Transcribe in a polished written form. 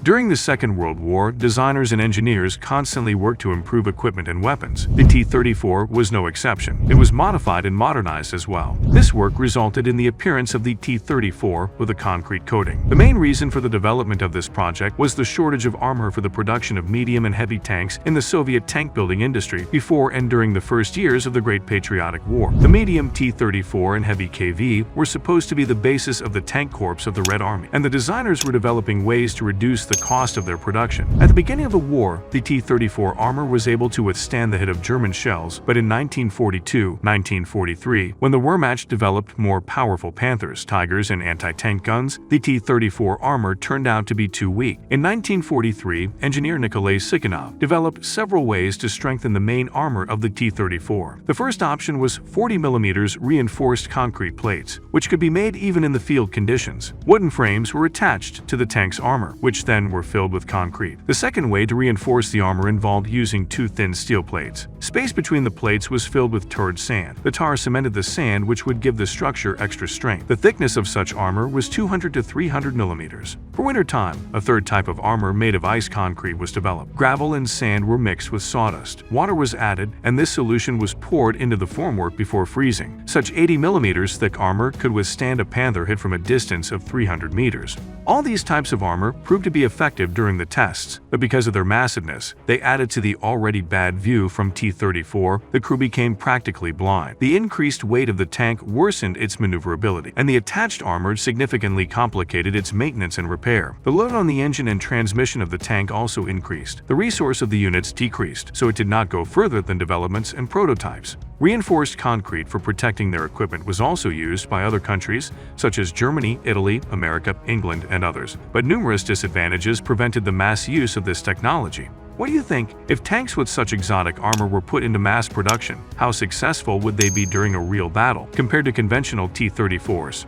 During the Second World War, designers and engineers constantly worked to improve equipment and weapons. The T-34 was no exception. It was modified and modernized as well. This work resulted in the appearance of the T-34 with a concrete coating. The main reason for the development of this project was the shortage of armor for the production of medium and heavy tanks in the Soviet tank-building industry before and during the first years of the Great Patriotic War. The medium T-34 and heavy KV were supposed to be the basis of the tank corps of the Red Army, and the designers were developing ways to reduce the cost of their production. At the beginning of the war, the T-34 armor was able to withstand the hit of German shells, but in 1942-1943, when the Wehrmacht developed more powerful Panthers, Tigers, and anti-tank guns, the T-34 armor turned out to be too weak. In 1943, engineer Nikolai Sikhanov developed several ways to strengthen the main armor of the T-34. The first option was 40mm reinforced concrete plates, which could be made even in the field conditions. Wooden frames were attached to the tank's armor, which then were filled with concrete. The second way to reinforce the armor involved using two thin steel plates. Space between the plates was filled with tarred sand. The tar cemented the sand, which would give the structure extra strength. The thickness of such armor was 200 to 300 millimeters. For wintertime, a third type of armor made of ice concrete was developed. Gravel and sand were mixed with sawdust. Water was added, and this solution was poured into the formwork before freezing. Such 80 millimeters thick armor could withstand a Panther hit from a distance of 300 meters. All these types of armor proved to be effective during the tests, but because of their massiveness, they added to the already bad view from T-34. The crew became practically blind. The increased weight of the tank worsened its maneuverability, and the attached armor significantly complicated its maintenance and repair. The load on the engine and transmission of the tank also increased. The resource of the units decreased, so it did not go further than developments and prototypes. Reinforced concrete for protecting their equipment was also used by other countries, such as Germany, Italy, America, England, and others, but numerous disadvantages prevented the mass use of this technology. What do you think? If tanks with such exotic armor were put into mass production, how successful would they be during a real battle compared to conventional T-34s?